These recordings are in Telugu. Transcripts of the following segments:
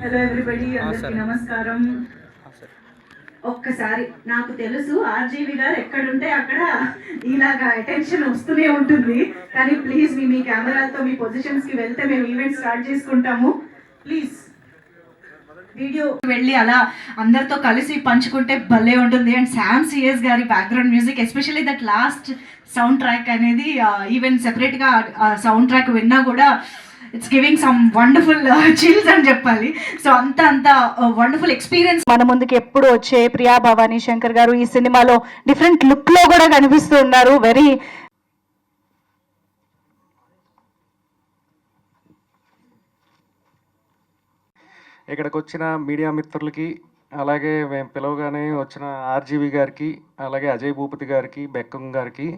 హలో ఎవ్రీబడి, అందరికీ నమస్కారం. ఒక్కసారి నాకు తెలుసు ఆర్జీవి గారు ఎక్కడుంటే అక్కడ ఇలాగా అటెన్షన్ వస్తూనే ఉంటుంది, కానీ ప్లీజ్ మీ కెమెరాలతో మీ పొజిషన్స్ కి వెళ్తే మేము ఈవెంట్ స్టార్ట్ చేసుకుంటాము. ప్లీజ్ వీడియో వెళ్ళి అలా అందరితో కలిసి పంచుకుంటే భలే ఉంటుంది. అండ్ శామ్ సిఎస్ గారి background music, especially that last sound track అనేది ఈవెన్ సెపరేట్గా సౌండ్ ట్రాక్ విన్నా కూడా it's giving some wonderful chills అని చెప్పాలి. సో అంత వండర్ఫుల్ ఎక్స్పీరియన్స్. మన ముందుకి ఎప్పుడు వచ్చే ప్రియా భవానీ శంకర్ గారు ఈ సినిమాలో డిఫరెంట్ లుక్లో కూడా కనిపిస్తూ ఉన్నారు. వెరీ ఇక్కడికి వచ్చిన మీడియా మిత్రులకి, అలాగే మేము పిలవగానే వచ్చిన ఆర్జీవి గారికి, అలాగే అజయ్ భూపతి గారికి, బెక్కం గారికి,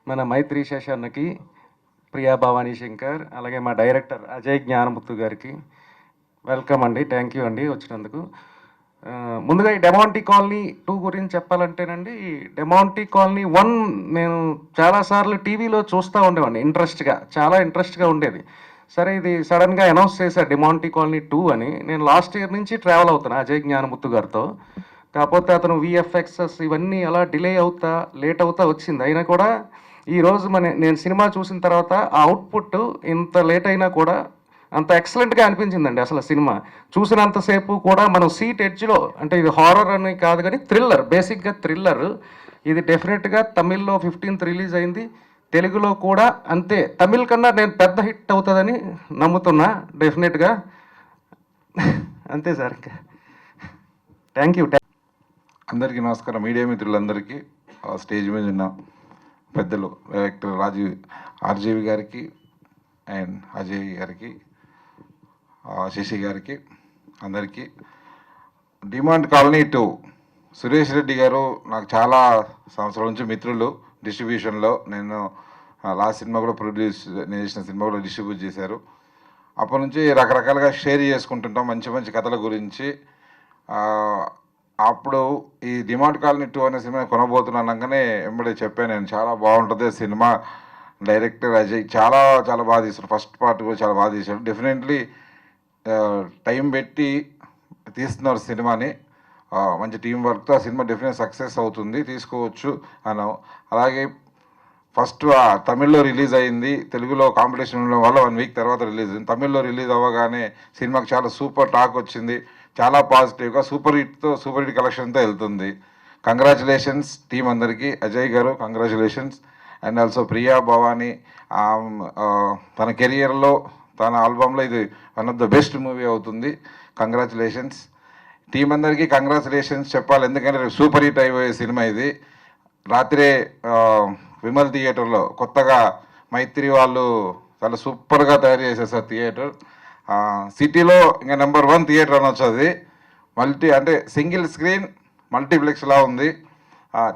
మన మైత్రి శేషన్నకి, ప్రియా భవానీ శంకర్, అలాగే మా డైరెక్టర్ అజయ్ జ్ఞానముత్తు గారికి వెల్కమ్ అండి. థ్యాంక్ యూ అండి వచ్చినందుకు. ముందుగా ఈ డెమాంటీ కాలనీ 2 గురించి చెప్పాలంటేనండి, డెమాంటీ కాలనీ 1 నేను చాలాసార్లు టీవీలో చూస్తూ ఉండేవాడిని, చాలా ఇంట్రెస్ట్గా ఉండేది. సరే ఇది సడన్గా అనౌన్స్ చేశారు డెమాంటీ కాలనీ 2 అని. నేను లాస్ట్ ఇయర్ నుంచి ట్రావెల్ అవుతాను అజయ్ జ్ఞానముత్తు గారితో. కాకపోతే అతను విఎఫ్ఎక్సెస్ ఇవన్నీ అలా డిలే అవుతా లేట్ అవుతా వచ్చింది. అయినా కూడా ఈరోజు నేను సినిమా చూసిన తర్వాత ఆ అవుట్పుట్ ఇంత లేట్ అయినా కూడా అంత ఎక్సలెంట్గా అనిపించిందండి. అసలు సినిమా చూసినంతసేపు కూడా మనం సీట్ ఎడ్జ్లో, అంటే ఇది హారర్ అని కాదు కానీ థ్రిల్లర్, బేసిక్గా థ్రిల్లర్. ఇది డెఫినెట్గా తమిళ్లో 15th రిలీజ్ అయింది, తెలుగులో కూడా అంతే. తమిళ్ కన్నా నేను పెద్ద హిట్ అవుతుందని నమ్ముతున్నా డెఫినెట్గా. అంతే సార్, ఇంకా థ్యాంక్ యూ. అందరికీ నమస్కారం. మీడియా మిత్రులందరికీ, స్టేజ్ మీద ఉన్న పెద్దలు, డైరెక్టర్ ఆర్జీవి గారికి అండ్ అజయ్ గారికి, శశి గారికి, అందరికీ. డిమాండ్ కాలనీ 2 సురేష్ రెడ్డి గారు నాకు చాలా సంవత్సరాల నుంచి మిత్రులు. డిస్ట్రిబ్యూషన్లో నేను లాస్ట్ సినిమా కూడా నేను చేసిన సినిమా కూడా డిస్ట్రిబ్యూట్ చేశారు. అప్పటి నుంచి రకరకాలుగా షేర్ చేసుకుంటుంటాం మంచి మంచి కథల గురించి. అప్పుడు ఈ డిమాండ్ కాలనీ 2 అనే సినిమా కొనబోతున్నానగానే వెంబడే చెప్పాను నేను, చాలా బాగుంటుంది సినిమా. డైరెక్టర్ అజయ్ చాలా చాలా బాగా తీశారు, ఫస్ట్ పార్ట్ కూడా చాలా బాగా తీశారు. డెఫినెట్లీ టైం పెట్టి తీస్తున్నారు సినిమాని, మంచి టీం వర్క్తో ఆ సినిమా డెఫినెట్ సక్సెస్ అవుతుంది, తీసుకోవచ్చు అన్నాం. అలాగే ఫస్ట్ తమిళ్లో రిలీజ్ అయింది, తెలుగులో కాంపిటీషన్ ఉండడం వల్ల 1 వీక్ తర్వాత రిలీజ్ అయింది. తమిళ్లో రిలీజ్ అవ్వగానే సినిమాకి చాలా సూపర్ టాక్ వచ్చింది, చాలా పాజిటివ్గా సూపర్ హిట్ కలెక్షన్తో వెళ్తుంది. కంగ్రాచులేషన్స్ టీం అందరికీ. అజయ్ గారు congratulations. And also Priya Bhavani, తన కెరియర్లో తన ఆల్బంలో ఇది one of the best movie అవుతుంది. కంగ్రాచులేషన్స్ టీం అందరికీ, కంగ్రాచులేషన్స్ చెప్పాలి, ఎందుకంటే సూపర్ హిట్ అయిపోయే సినిమా ఇది. రాత్రే విమల్ థియేటర్లో కొత్తగా మైత్రి వాళ్ళు చాలా సూపర్గా తయారు చేసేసారు థియేటర్. సిటీలో ఇంకా నెంబర్ 1 థియేటర్ అనొచ్చు అది. అంటే సింగిల్ స్క్రీన్ మల్టీప్లెక్స్లా ఉంది.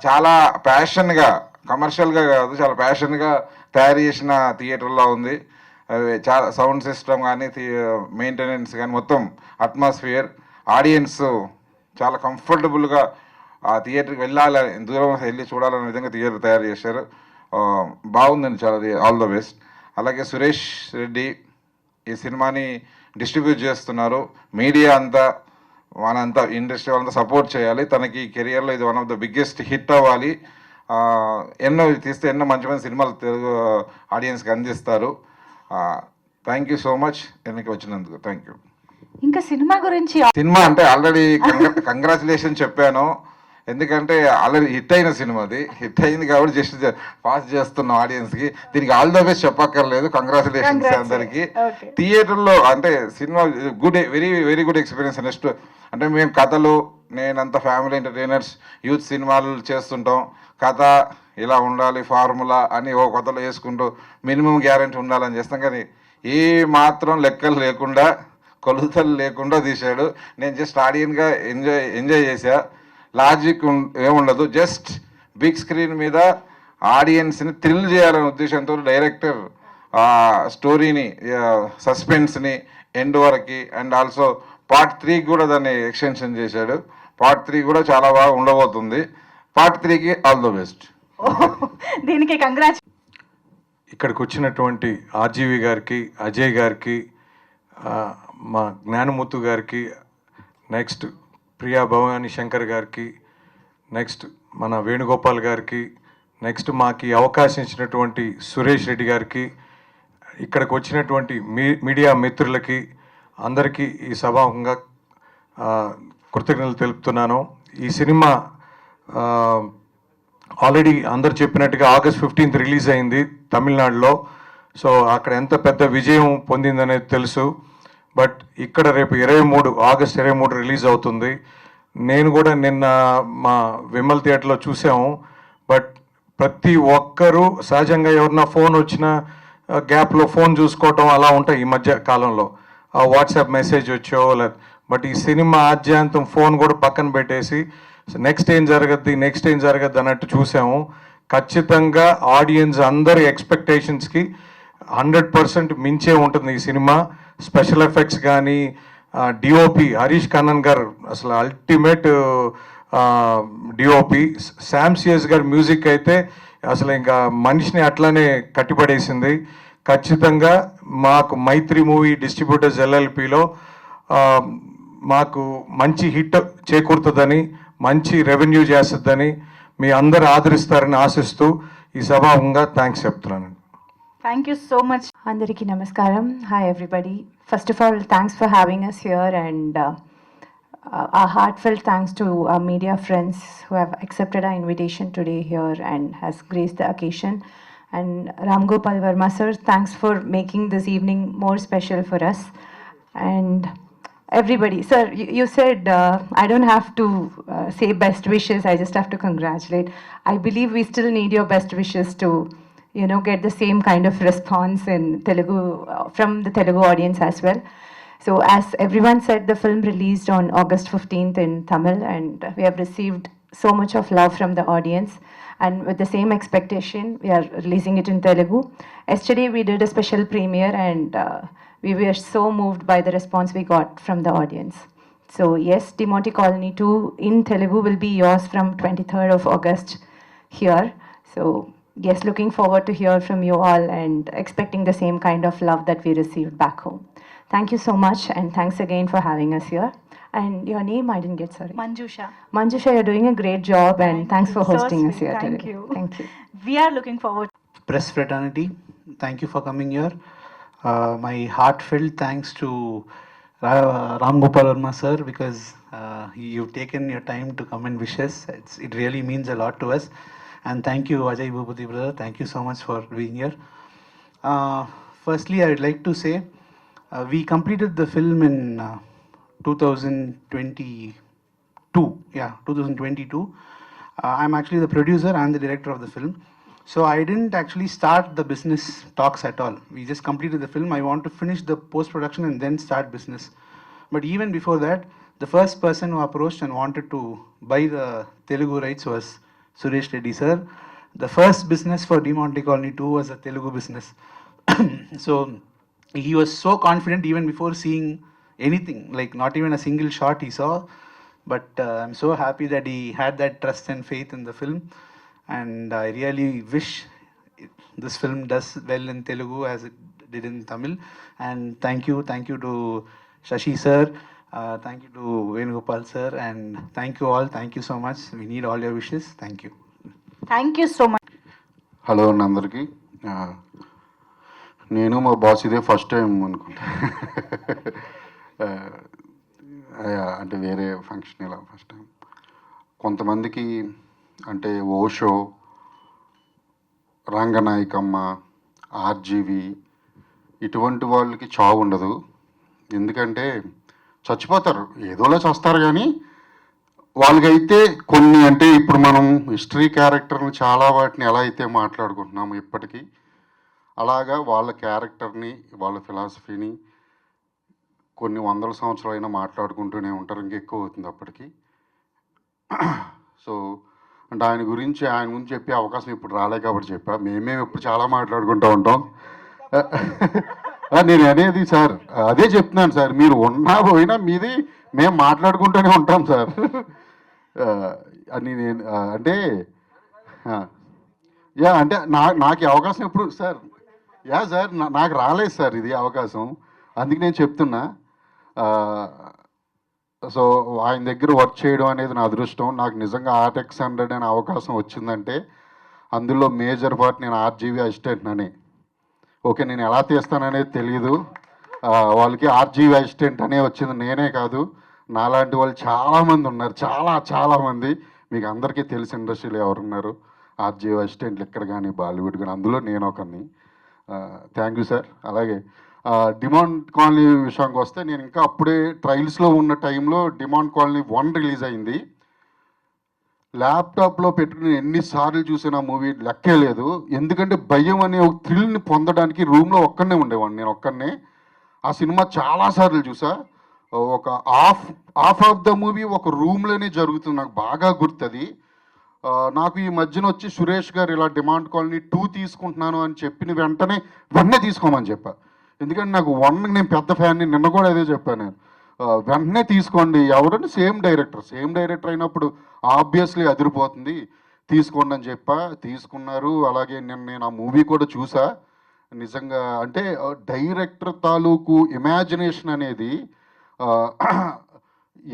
చాలా ప్యాషన్గా, కమర్షియల్గా కాదు, చాలా ప్యాషన్గా తయారు చేసిన థియేటర్లా ఉంది. చాలా సౌండ్ సిస్టమ్ కానీ, మెయింటెనెన్స్ కానీ, మొత్తం అట్మాస్ఫియర్, ఆడియన్స్ చాలా కంఫర్టబుల్గా ఆ థియేటర్కి వెళ్ళాలని, దూరం వెళ్ళి చూడాలనే విధంగా థియేటర్ తయారు చేశారు. బాగుందండి, చాలా ఆల్ ద బెస్ట్. అలాగే సురేష్ రెడ్డి ఈ సినిమాని డిస్ట్రిబ్యూట్ చేస్తున్నారు. మీడియా అంతా, మనంతా ఇండస్ట్రీ వాళ్ళంతా సపోర్ట్ చేయాలి. తనకి కెరియర్లో ఇది one of the biggest hit అవ్వాలి. ఎన్నో తీస్తే ఎన్నో మంచి మంచి సినిమాలు తెలుగు ఆడియన్స్కి అందిస్తారు. థ్యాంక్ యూ సో మచ్ ఎన్నిక వచ్చినందుకు. Thank you. ఇంకా సినిమా గురించి, సినిమా అంటే ఆల్రెడీ కంగ్రాచులేషన్ చెప్పాను, ఎందుకంటే ఆల్రెడీ హిట్ అయిన సినిమా, అది హిట్ అయింది కాబట్టి జస్ట్ పాస్ చేస్తున్నాం ఆడియన్స్కి. దీనికి ఆల్ ద బెస్ట్ చెప్పక్కర్లేదు, కంగ్రాచులేషన్స్ అందరికీ. థియేటర్లో అంటే cinema very good experience. Next అంటే మేము కథలు, నేనంతా ఫ్యామిలీ ఎంటర్టైనర్స్, యూత్ సినిమాలు చేస్తుంటాం. కథ ఇలా ఉండాలి, ఫార్ములా అని ఓ కథలో వేసుకుంటూ మినిమం గ్యారెంటీ ఉండాలని చేస్తాం. కానీ ఏ మాత్రం లెక్కలు లేకుండా, కొలుతలు లేకుండా తీశాడు. నేను జస్ట్ ఆడియన్గా ఎంజాయ్ చేశా. లాజిక్ ఏముండదు, జస్ట్ బిగ్ స్క్రీన్ మీద ఆడియన్స్ని థ్రిల్ చేయాలనే ఉద్దేశంతో డైరెక్టర్ స్టోరీని, సస్పెన్స్ని ఎండ్ వరకు, అండ్ ఆల్సో పార్ట్ 3 కూడా దాన్ని ఎక్స్టెన్షన్ చేశాడు. పార్ట్ 3 కూడా చాలా బాగా ఉండబోతుంది. పార్ట్ 3కి ఆల్ ద బెస్ట్. దీనికి కంగ్రాట్స్. ఇక్కడికి వచ్చినటువంటి ఆర్జీవి గారికి, అజయ్ గారికి, మా జ్ఞానమూర్తి గారికి, నెక్స్ట్ ప్రియా భవాని శంకర్ గారికి, నెక్స్ట్ మన వేణుగోపాల్ గారికి, నెక్స్ట్ మాకు ఈ అవకాశం ఇచ్చినటువంటి సురేష్ రెడ్డి గారికి, ఇక్కడికి వచ్చినటువంటి మీడియా మిత్రులకి అందరికీ ఈ సభాముఖంగా కృతజ్ఞతలు తెలుపుతున్నాను. ఈ సినిమా ఆల్రెడీ అందరు చెప్పినట్టుగా August 15th రిలీజ్ అయింది తమిళనాడులో. సో అక్కడ ఎంత పెద్ద విజయం పొందిందనేది తెలుసు. బట్ ఇక్కడ రేపు August 23 రిలీజ్ అవుతుంది. నేను కూడా నిన్న మా విమల్ థియేటర్లో చూసాము. బట్ ప్రతి ఒక్కరూ సహజంగా ఎవరన్నా ఫోన్ వచ్చినా గ్యాప్లో ఫోన్ చూసుకోవటం అలా ఉంటాయి ఈ మధ్య కాలంలో, వాట్సాప్ మెసేజ్ వచ్చో లేదు. బట్ ఈ సినిమా ఆద్యాంతం ఫోన్ కూడా పక్కన పెట్టేసి నెక్స్ట్ ఏం జరగద్ది అన్నట్టు చూసాము. ఖచ్చితంగా ఆడియన్స్ అందరి ఎక్స్పెక్టేషన్స్కి 100% మించే ఉంటుంది ఈ సినిమా. స్పెషల్ ఎఫెక్ట్స్ కానీ, డిఓపి హరీష్ కన్నన్ గారు అసలు అల్టిమేట్ డిఓపి. శామ్సియస్ గారి మ్యూజిక్ అయితే అసలు ఇంకా మనిషిని అట్లానే కట్టిపడేసింది. ఖచ్చితంగా మాకు మైత్రి మూవీ డిస్ట్రిబ్యూటర్స్ LLPలో మాకు మంచి హిట్ చేకూరుతుందని, మంచి రెవెన్యూ చేస్తుందని, మీ అందరు ఆదరిస్తారని ఆశిస్తూ ఈ సభాముఖంగా థ్యాంక్స్ చెప్తున్నాను. Thank you so much. Andariki Namaskaram. Hi everybody. First of all, thanks for having us here, and our heartfelt thanks to our media friends who have accepted our invitation today here and has graced the occasion. And Ram Gopal Verma sir, thanks for making this evening more special for us. And everybody, sir, you said I don't have to say best wishes, I just have to congratulate. I believe we still need your best wishes to get the same kind of response in Telugu, from the Telugu audience as well. So as everyone said, the film released on August 15th in Tamil, and we have received so much of love from the audience, and with the same expectation we are releasing it in Telugu. Yesterday we did a special premiere, and we were so moved by the response we got from the audience. So yes, Demonte Colony 2 in Telugu will be yours from 23rd of August here. So yes, looking forward to hear from you all and expecting the same kind of love that we received back home. Thank you so much, and thanks again for having us here. And your name, I didn't get, sorry. Manjusha. Manjusha, you're doing a great job, and thanks for So hosting us sweet. here Thank today. you. Thank you. We are looking forward. Press fraternity, thank you for coming here. My heartfelt thanks to Ram Gopal Verma sir, because you've taken your time to come and wish us. It really means a lot to us. And thank you, Ajay Bhupathi brother. Thank you so much for being here. Firstly, I would like to say we completed the film in 2022. Yeah, 2022. I'm actually the producer and the director of the film. So I didn't actually start the business talks at all. We just completed the film. I want to finish the post-production and then start business. But even before that, the first person who approached and wanted to buy the Telugu rights was Suresh Reddy sir. The first business for Demonte Colony 2 was a Telugu business. So he was so confident even before seeing anything, like not even a single shot he saw. But I'm so happy that he had that trust and faith in the film. And I really wish this film does well in Telugu as it did in Tamil. And thank you to Shashi sir, thank you to Venugopal sir, and thank you all. Thank you so much. We need all your wishes. Thank you. Thank you so much. Hello అండి అందరికీ. నేను మా బాస్ ఇదే ఫస్ట్ టైం అనుకుంటా, అంటే వేరే ఫంక్షన్ ఇలా ఫస్ట్ టైం. కొంతమందికి అంటే ఓషో, రంగనాయకమ్మ, ఆర్జీవి ఇటువంటి వాళ్ళకి చావు ఉండదు. ఎందుకంటే చచ్చిపోతారు, ఏదోలా చేస్తారు. కానీ వాళ్ళకైతే కొన్ని, అంటే ఇప్పుడు మనం హిస్టరీ క్యారెక్టర్ని చాలా వాటిని ఎలా అయితే మాట్లాడుకుంటున్నాము ఇప్పటికీ, అలాగా వాళ్ళ క్యారెక్టర్ని, వాళ్ళ ఫిలాసఫీని కొన్ని వందల సంవత్సరాలైనా మాట్లాడుకుంటూనే ఉంటారు. ఇంకెక్కువ అవుతుంది అప్పటికి. సో అంటే ఆయన గురించి చెప్పే అవకాశం ఇప్పుడు రాలే కాబట్టి చెప్పా. మేమేమి ఇప్పుడు చాలా మాట్లాడుకుంటూ ఉంటాం. నేను అనేది సార్, అదే చెప్తున్నాను సార్, మీరు ఉన్నా పోయినా మీది మేము మాట్లాడుకుంటూనే ఉంటాం సార్ అని నేను అంటే అంటే నాకు ఈ అవకాశం ఎప్పుడు సార్, సార్ నాకు రాలేదు సార్ ఇది అవకాశం. అందుకే నేను చెప్తున్నా. సో ఆయన దగ్గర వర్క్ చేయడం అనేది నా అదృష్టం. నాకు నిజంగా RX100 అనే అవకాశం వచ్చిందంటే అందులో మేజర్ పార్ట్ నేను ఆర్జీవీ అసిస్టెంట్నని. ఓకే, నేను ఎలా తీస్తాననేది తెలియదు. వాళ్ళకి ఆర్జీవీ అసిస్టెంట్ అనే వచ్చింది, నేనే కాదు, నాలాంటి వాళ్ళు చాలామంది ఉన్నారు, చాలామంది. మీకు అందరికీ తెలిసి ఇండస్ట్రీలో ఎవరున్నారు ఆర్జీవీ అసిస్టెంట్లు ఇక్కడ కానీ బాలీవుడ్ కానీ, అందులో నేను ఒకరిని. Thank you sir. అలాగే డిమాండ్ కాలనీ విషయానికి వస్తే, నేను ఇంకా అప్పుడే ట్రయల్స్లో ఉన్న టైంలో డిమాండ్ కాలనీ 1 రిలీజ్ అయింది. ల్యాప్టాప్లో పెట్టుకుని ఎన్నిసార్లు చూసిన మూవీ లెక్కే లేదు. ఎందుకంటే భయం అనే ఒక థ్రిల్ని పొందడానికి రూమ్లో ఒక్కనే ఉండేవాడిని, నేను ఒక్కనే. ఆ సినిమా చాలాసార్లు చూసా. ఒక హాఫ్ ఆఫ్ ద మూవీ ఒక రూమ్లోనే జరుగుతుంది, నాకు బాగా గుర్తుంది. నాకు ఈ మధ్యన వచ్చి సురేష్ గారు ఇలా డిమాండ్ కాలనీ 2 తీసుకుంటున్నాను అని చెప్పిన వెంటనే తీసుకోమని చెప్పా. ఎందుకంటే నాకు 1 నేను పెద్ద ఫ్యాన్ని, నిన్న కూడా అదే చెప్పాను నేను. వెంటనే తీసుకోండి, ఎవరైనా సేమ్ డైరెక్టర్ అయినప్పుడు ఆబ్వియస్లీ అదిరిపోతుంది, తీసుకోండి అని చెప్పా. తీసుకున్నారు. అలాగే నేను ఆ మూవీ కూడా చూసా. నిజంగా అంటే డైరెక్టర్ తాలూకు ఇమాజినేషన్ అనేది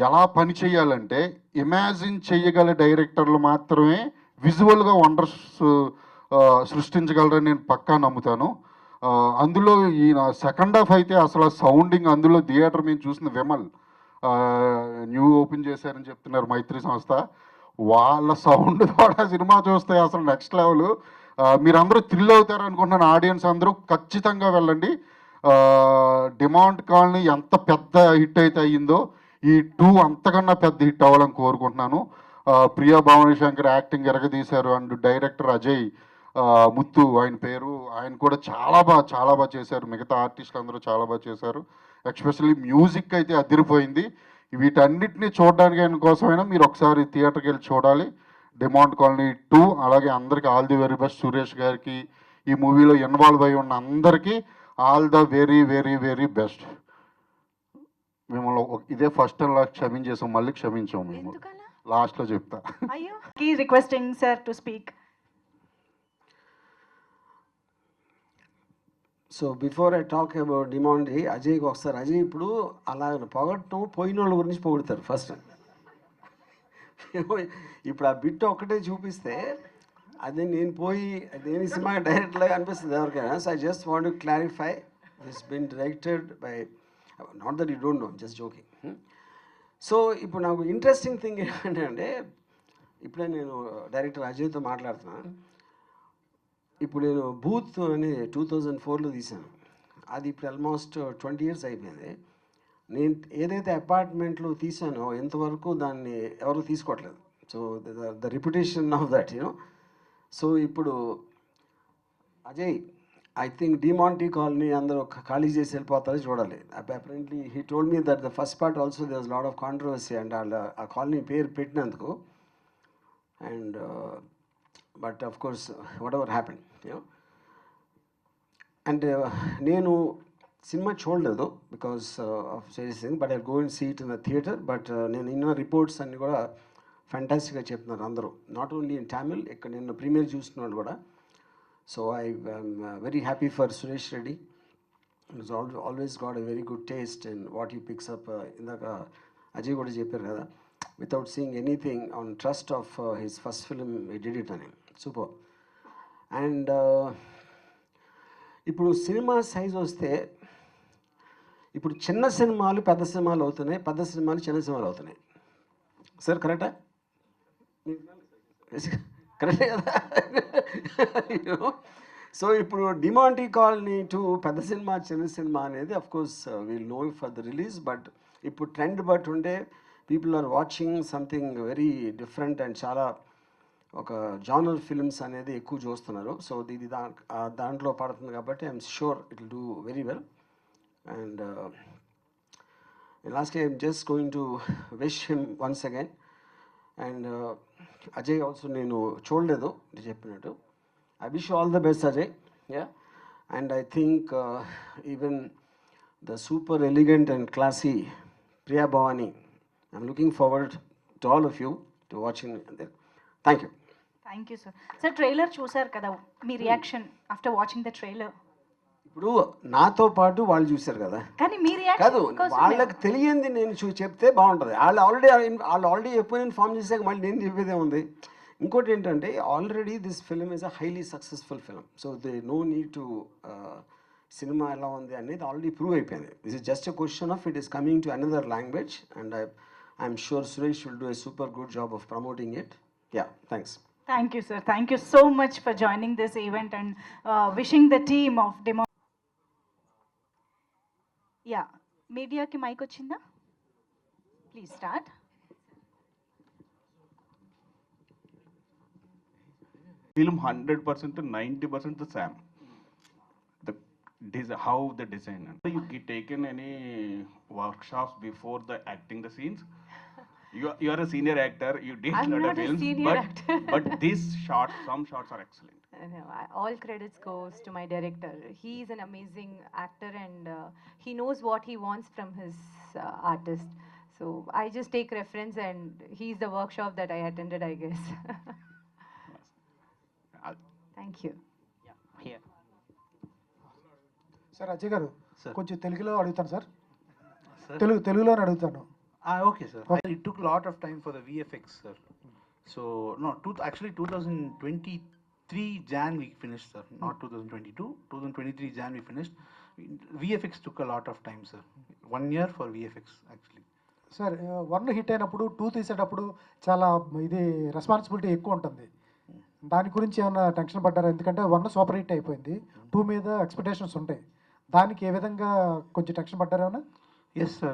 ఎలా పని చేయాలంటే, ఇమాజిన్ చేయగల డైరెక్టర్లు మాత్రమే విజువల్గా వండర్స్ సృష్టించగలరని నేను పక్కా నమ్ముతాను. అందులో ఈ సెకండ్ హాఫ్ అయితే అసలు సౌండింగ్, అందులో థియేటర్ మేము చూసిన విమల్ న్యూ ఓపెన్ చేశారని చెప్తున్నారు మైత్రి సంస్థ, వాళ్ళ సౌండ్ కూడా సినిమా చూస్తే అసలు నెక్స్ట్ లెవెల్. మీరందరూ థ్రిల్ అవుతారు అనుకుంటున్నాను. ఆడియన్స్ అందరూ ఖచ్చితంగా వెళ్ళండి. డిమాండ్ కాలనీ ఎంత పెద్ద హిట్ అయితే అయ్యిందో, ఈ 2 అంతకన్నా పెద్ద హిట్ అవ్వాలని కోరుకుంటున్నాను. ప్రియా భవానీ శంకర్ యాక్టింగ్ ఎరగదీశారు. అండ్ డైరెక్టర్ అజయ్ ముత్తు ఆయన పేరు, ఆయన కూడా చాలా బాగా చేశారు. మిగతా ఆర్టిస్టులు అందరూ చాలా బాగా చేశారు. ఎస్పెషల్లీ మ్యూజిక్ అయితే అదిరిపోయింది. వీటన్నిటిని చూడడానికి ఆయన కోసమైనా మీరు ఒకసారి థియేటర్కి వెళ్ళి చూడాలి, డిమాండ్ కాలనీ 2. అలాగే అందరికీ all the very best. Suresh గారికి, ఈ మూవీలో ఇన్వాల్వ్ అయి ఉన్న అందరికీ all the very very very best. మిమ్మల్ని ఇదే ఫస్ట్ అండ్ లాస్ట్ క్షమించేసాం, మళ్ళీ క్షమించాం మేము, లాస్ట్లో చెప్తా. అయ్యో, requesting sir to speak. So before I talk about demand, అజయ్కి ఒకసారి, అజయ్ ఇప్పుడు అలా పొగట్టం పోయిన వాళ్ళ గురించి పొగుడతారు ఫస్ట్. ఇప్పుడు ఆ బిట్ ఒక్కటే చూపిస్తే అదే నేను పోయి దేని సినిమా డైరెక్ట్గా అనిపిస్తుంది ఎవరికైనా. So I just want to clarify, this been directed by, not that you don't know, just joking. So ఇప్పుడు నాకు ఇంట్రెస్టింగ్ థింగ్ ఏంటంటే, ఇప్పుడే నేను డైరెక్టర్ అజయ్తో మాట్లాడుతున్నాను. ఇప్పుడు నేను బూత్ అని 2004లో తీశాను. అది ఇప్పుడు ఆల్మోస్ట్ 20 years అయిపోయింది. నేను ఏదైతే అపార్ట్మెంట్లో తీసానో ఇంతవరకు దాన్ని ఎవరు తీసుకోవట్లేదు. So the reputation of that you know. So ఇప్పుడు అజయ్, ఐ థింక్ డిమాంటీ కాలనీ అందరూ ఖాళీ చేసి వెళ్ళిపోతారో చూడాలి. Apparently he told me that the first part also there was lot of controversy and ఆ కాలనీ పేరు పెట్టినందుకు. And but of course whatever happen you know. And నేను సినిమా చూడలేదు because of serious thing, but I go and see it in the theatre. బట్ నేను ఇన్న రిపోర్ట్స్ అన్నీ కూడా ఫ్యాంటాస్టిక్గా చెప్తున్నారు అందరూ, నాట్ ఓన్లీ ఇన్ తమిళ్, ఇక్కడ నిన్న ప్రీమియర్ చూస్తున్నాడు కూడా. So I very happy for Suresh Reddy. Is always got a very good taste in what he picks up. ఇందాక అజయ్ కూడా చెప్పారు కదా, without seeing anything on trust of his first film he did it అని. సూపర్. అండ్ ఇప్పుడు సినిమా సైజ్ వస్తే, ఇప్పుడు చిన్న సినిమాలు పెద్ద సినిమాలు అవుతున్నాయి, పెద్ద సినిమాలు చిన్న సినిమాలు అవుతున్నాయి. సార్ కరెక్టా? కరెక్టే కదా? సో ఇప్పుడు డిమాంటీ కాలనీ 2 పెద్ద సినిమా చిన్న సినిమా అనేది of course will no for the release. But ఇప్పుడు ట్రెండ్ బట్ ఉంటే people are watching something very different and చాలా ఒక జానర్ ఫిల్మ్స్ అనేది ఎక్కువ చూస్తున్నారు. సో ఇది దాంట్లో పడుతుంది కాబట్టి I'm sure it will do very well. And last I'm just going to wish him once again. And Ajay also నేను చూడలేదు చెప్పినట్టు. I wish you all the best, Ajay. Yeah, and I think even the super elegant and classy Priya Bhavani, I'm looking forward to all of you to watching there. Thank you. Thank you, sir. Sir, trailer చూసారు కదా, మీ reaction after watching the trailer? ఇప్పుడు నాతో పాటు వాళ్ళు చూశారు కదా, కానీ మీ కాదు రియాక్షన్ వాళ్ళకి తెలియంది నేను చెప్తే బాగుంటుంది. వాళ్ళు ఆల్రెడీ ఒపీనియన్ ఫామ్ చేశాక మళ్ళీ నేను చెప్పేదే ఉంది. ఇంకోటి ఏంటంటే already this film is a highly successful film. So they know need to cinema ఎలా ఉంది అనేది ఆల్రెడీ ప్రూవ్ అయిపోయింది. This is just a question of it is coming to another language and I'm sure Suresh will do a super good job of promoting it. Yeah, thanks. Thank you, sir. Thank you so much for joining this event and wishing the team of Demo. Yeah, media ki mic వచ్చిందా? Please start. Film 100% to 90% the same. How the design. You taken any workshops before the acting the scenes? You are a senior actor. You did I'm lot not of a films, senior actor. but these shots, some shots are excellent. No, all credits goes to my director. He is an amazing actor and he knows what he wants from his artist. So I just take reference and he's the workshop that I attended, I guess. Thank you. Here. Sir Ajay గారు Sir. కొంచెం తెలుగులో అడుగుతాను సార్. Sir? తెలుగులోనే అడుగుతాను. Okay, sir. It took a lot of time for the VFX, sir. So, no, actually 2023 Jan we finished, sir. Not 2022. 2023 Jan we finished. VFX took a lot of time, sir. 1 year for VFX, actually. Sir 1 hit అయినప్పుడు 2 తీసేటప్పుడు చాలా ఇది రెస్పాన్సిబిలిటీ ఎక్కువ ఉంటుంది. దాని గురించి ఏమైనా టెన్షన్ పడ్డారా? ఎందుకంటే 1 సూపర్ హిట్ అయిపోయింది, 2 మీద ఎక్స్పెక్టేషన్స్ ఉంటాయి. దానికి ఏ విధంగా కొంచెం టెన్షన్ పడ్డారా? Yes, sir.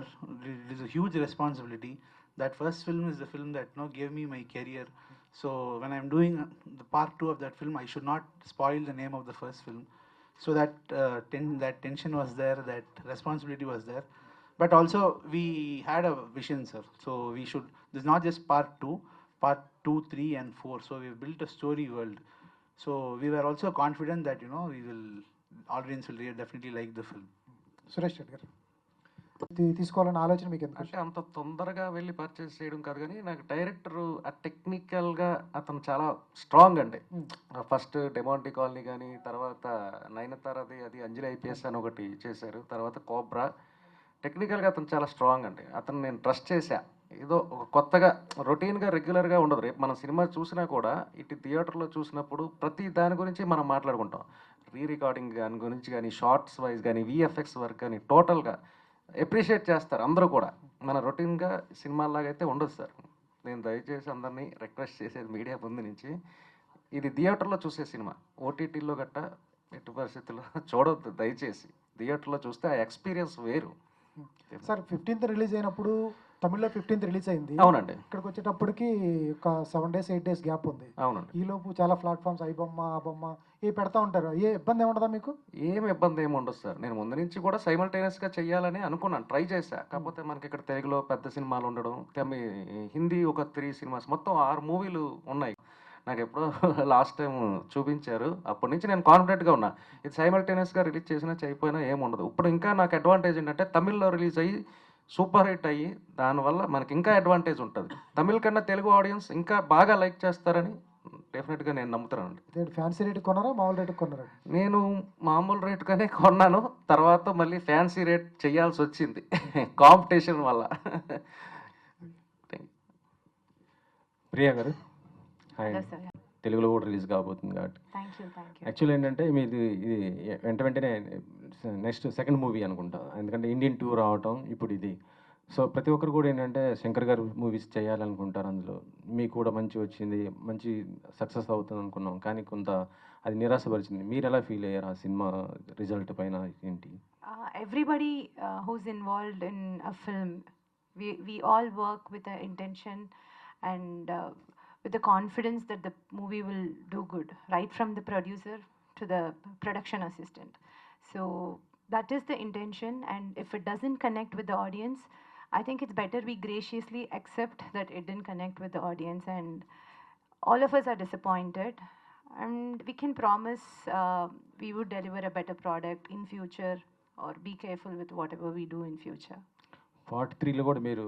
It is a huge responsibility. That first film is the film that gave me my career. So when I'm doing the part 2 of that film, I should not spoil the name of the first film. So that that tension was there, that responsibility was there. But also we had a vision, sir. So we should. This is not just part 2, part 2, 3, and 4. So we've built a story world. So we were also confident that audience will definitely like the film. Suresh Reddy గారు తీసుకోవాలన్న ఆలోచన మీకు ఎందుకు? అంటే అంత తొందరగా వెళ్ళి పర్చేస్ చేయడం కాదు, కానీ నాకు డైరెక్టర్ ఆ టెక్నికల్గా అతను చాలా స్ట్రాంగ్ అండి. ఫస్ట్ డెమాంటీ కాలనీ కానీ, తర్వాత నయనతారది అది అంజలి ఐపీఎస్ అని ఒకటి చేశారు, తర్వాత కోబ్రా. టెక్నికల్గా అతను చాలా స్ట్రాంగ్ అండి. అతను నేను ట్రస్ట్ చేశా. ఏదో ఒక కొత్తగా రొటీన్గా రెగ్యులర్గా ఉండదు. రేపు మనం సినిమా చూసినా కూడా ఇటు థియేటర్లో చూసినప్పుడు ప్రతి దాని గురించి మనం మాట్లాడుకుంటాం. రికార్డింగ్ దాని గురించి కానీ, షార్ట్స్ వైజ్ కానీ, విఎఫ్ఎక్స్ వర్క్ కానీ టోటల్గా అప్రిషియేట్ చేస్తారు అందరూ కూడా. మన రొటీన్గా సినిమాలాగా అయితే ఉండదు సార్. నేను దయచేసి అందరినీ రిక్వెస్ట్ చేసేది మీడియా ముందు నుంచి, ఇది థియేటర్లో చూసే సినిమా. ఓటీటీలో గట్ట ఎట్టి పరిస్థితుల్లో చూడవద్దు దయచేసి. థియేటర్లో చూస్తే ఆ ఎక్స్పీరియన్స్ వేరు. సార్ 15th రిలీజ్ అయినప్పుడు తమిళ్లో 15th రిలీజ్ అయింది. అవునండి. ఇక్కడికి వచ్చేటప్పటికి ఒక 7 days 8 days గ్యాప్ ఉంది. అవునండి. ఈలోపు చాలా ప్లాట్ఫామ్స్ ఐబొమ్మ ఆ బొమ్మ ఏ పెడతా ఉంటారు. ఏ ఇబ్బంది ఏముండదా మీకు? ఏమి ఇబ్బంది ఏమి ఉండదు సార్. నేను ముందు నుంచి కూడా సైమల్టేనియస్గా చేయాలని అనుకున్నాను, ట్రై చేశా. కాకపోతే మనకి ఇక్కడ తెలుగులో పెద్ద సినిమాలు ఉండడం, హిందీ ఒక 3 సినిమాస్, మొత్తం 6 మూవీలు ఉన్నాయి. నాకు ఎప్పుడో లాస్ట్ టైం చూపించారు. అప్పటి నుంచి నేను కాన్ఫిడెంట్గా ఉన్నా, ఇది సైమల్టేనియస్గా రిలీజ్ చేసినా చేయకపోయినా ఏముండదు. ఇప్పుడు ఇంకా నాకు అడ్వాంటేజ్ ఏంటంటే తమిళ్లో రిలీజ్ అయ్యి సూపర్ హిట్ అయ్యి దానివల్ల మనకి ఇంకా అడ్వాంటేజ్ ఉంటుంది. తమిళ్ కన్నా తెలుగు ఆడియన్స్ ఇంకా బాగా లైక్ చేస్తారని డెఫినెట్గా నేను నమ్ముతానండి. ఫ్యాన్సీ రేట్ కొన్నారా మామూలు రేట్ కొన్నారా? నేను మామూలు రేటుగానే కొన్నాను, తర్వాత మళ్ళీ ఫ్యాన్సీ రేట్ చేయాల్సి వచ్చింది కాంపిటీషన్ వల్ల. ప్రియా గారు హాయ్. Hello, sir. తెలుగులో కూడా రిలీజ్ కాబోతుంది కాబట్టి Thank you. యాక్చువల్లీ ఏంటంటే మీది ఇది వెంటనే నెక్స్ట్ సెకండ్ మూవీ అనుకుంటా, ఎందుకంటే ఇండియన్ టూర్ రావటం ఇప్పుడు ఇది. సో ప్రతి ఒక్కరు కూడా ఏంటంటే శంకర్ గారు మూవీస్ చేయాలనుకుంటారు. అందులో మీకు కూడా మంచి వచ్చింది, మంచి సక్సెస్ అవుతుంది అనుకున్నాం, కానీ కొంత అది నిరాశపరిచింది. మీరు ఎలా ఫీల్ అయ్యారు ఆ సినిమా రిజల్ట్ పైన ఏంటి? Everybody who's involved in a film, we all work with an intention and with the confidence that the movie will do good, right from the producer to the production assistant. So that is the intention, and if it doesn't connect with the audience, I think it's better we graciously accept that it didn't connect with the audience, and all of us are disappointed, and we can promise we would deliver a better product in future, or be careful with whatever we do in future. Part 3లో కూడా మీరు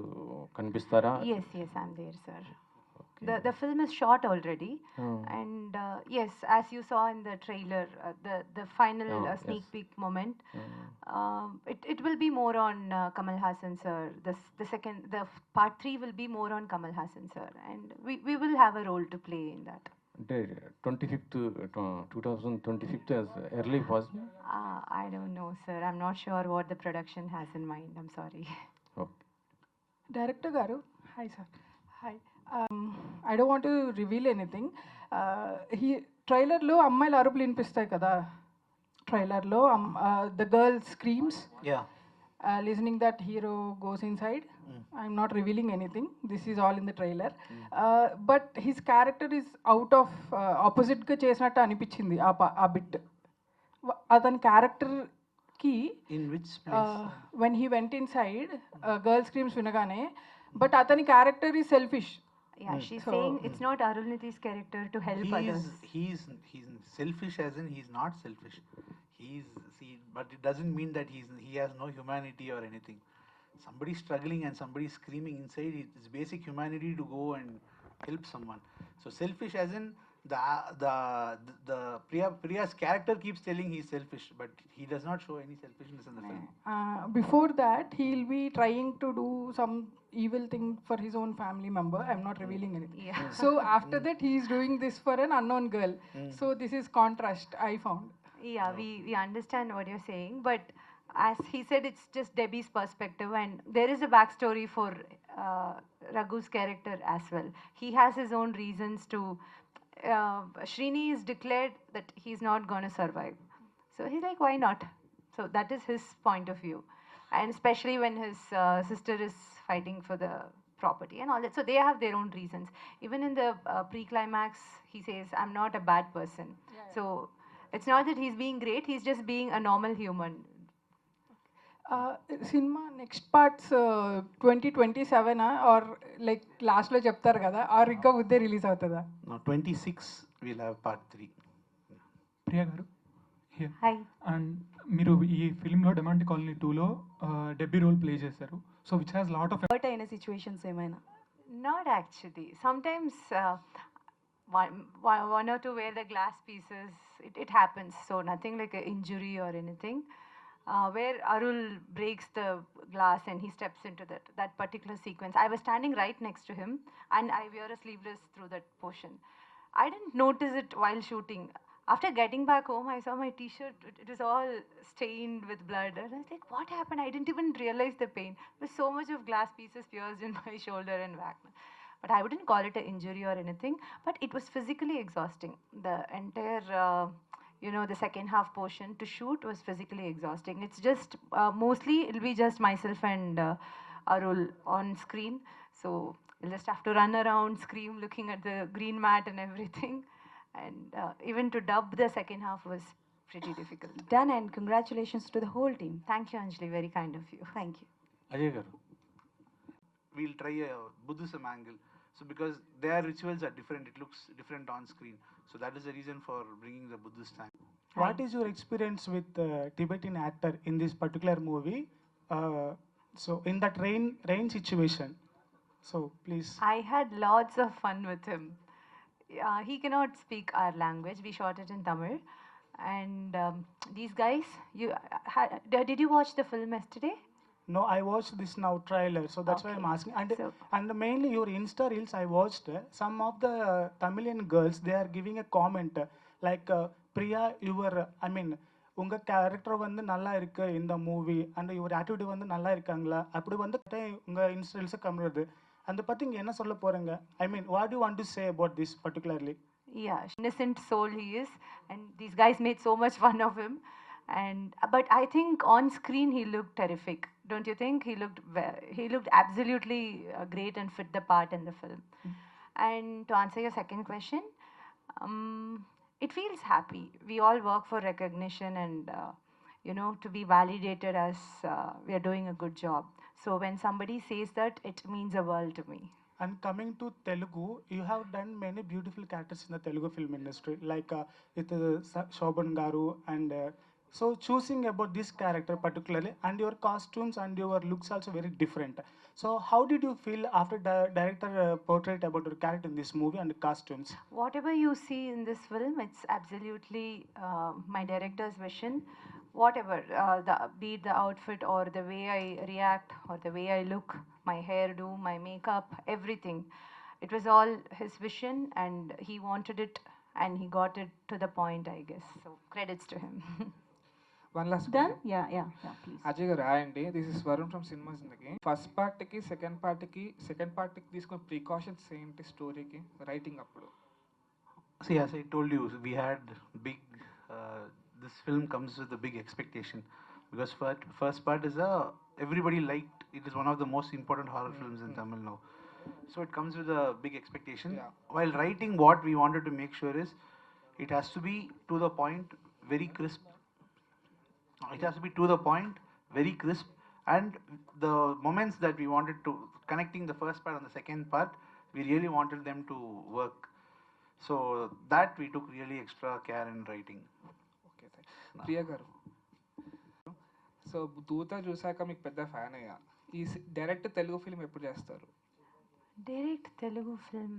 కనిపిస్తారా? Yes, I'm there, sir. The film is shot already, Oh. and yes, as you saw in the trailer, the final Oh, sneak yes. peek moment, Mm. it will be more on Kamal Hassan sir. The part 3 will be more on Kamal Hassan sir, and we will have a role to play in that. అంటే 25th 2025 as early possible. I don't know, sir. I'm not sure what the production has in mind. I'm sorry. Okay. Director గారు hi sir hi I don't want to reveal anything he ట్రైలర్లో అమ్మాయిల అరుపులు వినిపిస్తాయి కదా ట్రైలర్లో the girl screams Yeah. Listening that hero goes inside I'm not revealing anything this is all in the trailer but his character is out of ఆపోజిట్గా చేసినట్టు అనిపించింది ఆ బిట్ అతని క్యారెక్టర్కి In which place? When he went in side girl స్క్రీమ్స్ వినగానే బట్ అతని క్యారెక్టర్ ఈ selfish Yeah, she's So- saying it's not Arulniti's character to help others. He's selfish as in he's not selfish. But it doesn't mean that he has no humanity or anything. Somebody struggling and somebody screaming inside, it's basic humanity to go and help someone. So selfish as in the Priya's character keeps telling he's selfish, but he does not show any selfishness in the film. Before that, he'll be trying to do some evil thing for his own family member. I'm not revealing anything. Yeah. So after that, he's doing this for an unknown girl. So this is contrast I found. Yeah, we understand what you're saying, but as he said, it's just Debbie's perspective, and there is a backstory for Raghu's character as well. He has his own reasons to. Srini is declared that he's not going to survive, so he's like, why not? So that is his point of view, and especially when his sister is fighting for the property and all that. So they have their own reasons. Even in the pre-climax, he says, "I'm not a bad person." So it's not that he's being great; he's just being a normal human. Cinema next parts 2027 or like లాస్ట్లో చెప్తారు కదా ఆర్ ఇంకా ఉద్దే రిలీజ్ అవుతుందా? Now 26 we'll have part 3. Priya గారు హియర్ Hi. అండ్ మీరు ఈ ఫిల్మ్లో డెమాంటి కాలనీ 2లో డెబ్బీ రోల్ ప్లే చేశారు. So which has lot of hurt అయిన సిచ్యువేషన్స్ ఏమైనా? Not actually. Sometimes one or two where the glass pieces, it happens. So nothing like an injury or anything. Where Arul breaks the glass and he steps into that particular sequence. I was standing right next to him and I wear a sleeveless through that portion. I didn't notice it while shooting. After getting back home, I saw my t-shirt, it was all stained with blood. And I was like, what happened? I didn't even realize the pain. There was so much of glass pieces pierced in my shoulder and back. But I wouldn't call it an injury or anything. But it was physically exhausting. The entire, the second half portion to shoot was physically exhausting. It's just, mostly it'll be just myself and Arul on screen. So you'll just have to run around, scream, looking at the green mat and everything. And even to dub the second half was pretty difficult. Done, and congratulations to the whole team. Thank you, Anjali. Very kind of you. Thank you. Ajay garu, we'll try a Buddhism angle. So because their rituals are different, it looks different on screen. So that is the reason for bringing the Buddhist angle. What is your experience with Tibetan actor in this particular movie? So in that rain situation, so please. I had lots of fun with him. He cannot speak our language. We shot it in Tamil. And these guys, did you watch the film yesterday? No, I watched this now trailer, so that's why I'm Okay. asking. So- And mainly your Insta reels, I watched some of the Tamilian girls, they are giving a comment like, Priya, உங்க கேரக்டர் வந்து நல்லா இருக்கு இந்த மூவி அண்ட் யுவர் ஆட்டிடியூட் வந்து நல்லா இருக்காங்களா அப்படி வந்து உங்க இன்ஸ்டல்ஸ் கம்மிடுது அந்த பத்தி இங்க என்ன சொல்ல போறீங்க? What you want to say about this particularly? Yeah, innocent soul he is, and these guys made so much fun of him. But I think on screen he looked terrific. Don't you think? He looked absolutely great and fit the part in the film. And to answer your second question, it feels happy. We all work for recognition and to be validated as we are doing a good job. So when somebody says that, it means a world to me. And coming to Telugu, you have done many beautiful characters in the Telugu film industry, like with Shobhan Garu and So choosing about this character particularly, and your costumes and your looks also very different. So how did you feel after the director portrayed about your character in this movie and the costumes? Whatever you see in this film, it's absolutely my director's vision. Whatever, be it the outfit or the way I react or the way I look, my hairdo, my makeup, everything. It was all his vision and he wanted it and he got it to the point, I guess. So credits to him. One last Done? Yeah, please. Ajay గారు హాయ్ అండి, this is Varun from cinema Zindagi. First పార్ట్కి సెకండ్ పార్ట్కి తీసుకున్న ప్రికాషన్స్ ఏంటి స్టోరీకి రైటింగ్ అప్పుడు? See, as I told you, we had big. This film comes with a big expectation because first part is everybody liked. It is one of the most important horror films in Tamil now. So it comes with a big expectation. Yeah. While writing, what we wanted to make sure is it has to be to the point, very crisp. It has to be to the point, very crisp, and the moments that we wanted to connecting the first part and the second part, we really wanted them to work. So that we took really extra care in writing. Okay, Priya గారు, సో దూత చూసాక మీకు పెద్ద ఫ్యాన్ అయ్యా. ఈ డైరెక్ట్ తెలుగు ఫిల్మ్ ఎప్పుడు చేస్తారు? Direct Telugu film.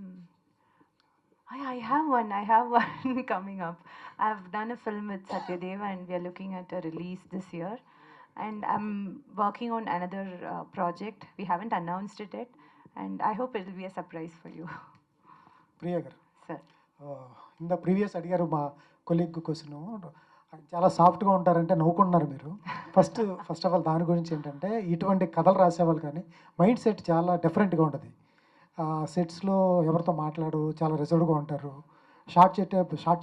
I have one. I have one coming up. I've done a film with Satyadev and we are looking at a release this year. And I'm working on another project. We haven't announced it yet. And I hope it will be a surprise for you. Priya గారు, Sir. ఇంత ప్రీవియస్ అడిగారు మా కొలీగ్ క్వశ్చన్, చాలా సాఫ్ట్గా ఉంటారంటే నవ్వుకుంటున్నారు మీరు. ఫస్ట్ ఆఫ్ ఆల్ దాని గురించి ఏంటంటే, ఇటువంటి కథలు రాసేవాళ్ళు కానీ మైండ్ సెట్ చాలా డిఫరెంట్గా ఉంటుంది. సెట్స్లో ఎవరితో మాట్లాడు, చాలా రిజర్వ్గా ఉంటారు. షార్ట్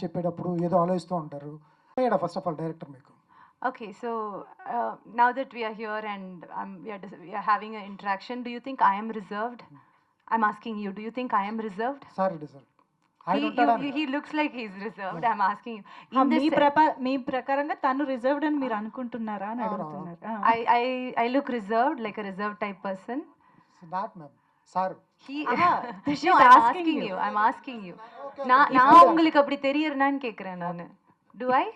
చెప్పేటప్పుడు ఏదో ఆలోచిస్తూ ఉంటారు. ఫస్ట్ ఆఫ్ ఆల్ డైరెక్టర్ మీకు. Okay, so now that we are here and we are having an interaction, do you think I am reserved? I'm asking you, do you think I am reserved? Sir deserve ఆయన ఉంటాడా? He looks like he's reserved. I'm asking you. మీ ప్రకారంగా తను రిజర్వ్డ్ అని మీరు అనుకుంటున్నారా అని అడుగుతున్నారు. I look reserved, like a reserved type person. Not ma'am, sir. No, I'm asking you. நான் உங்களுக்கு அப்படி தெரியறனான்னு கேக்குறேன் நானு. Do I?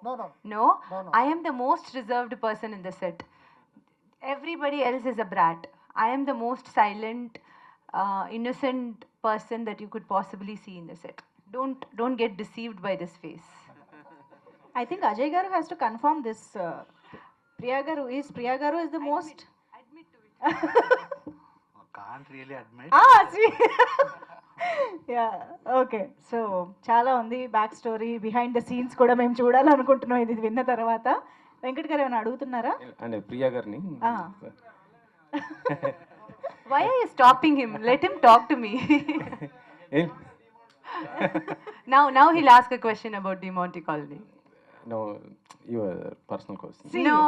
No. No? I am the most reserved person in the set. Everybody else is a brat. I am the most silent, innocent person that you could possibly see in the set. Don't get deceived by this face. I think Ajay Garu has to confirm this. Priya Garu is the most. Admit to it. Can't really admit. See. Yeah, okay. So చాలా ఉంది back story, behind the scenes కూడా మేము చూడాలనుకుంటున్నాం ఇది విన్న తర్వాత. వెంకట్ గారు ఏమైనా అడుగుతున్నారా? అంటే ప్రియా గారిని Why are you stopping him? Let him talk to me. Now he'll ask a question about the Monte Colony. No, your personal question. No.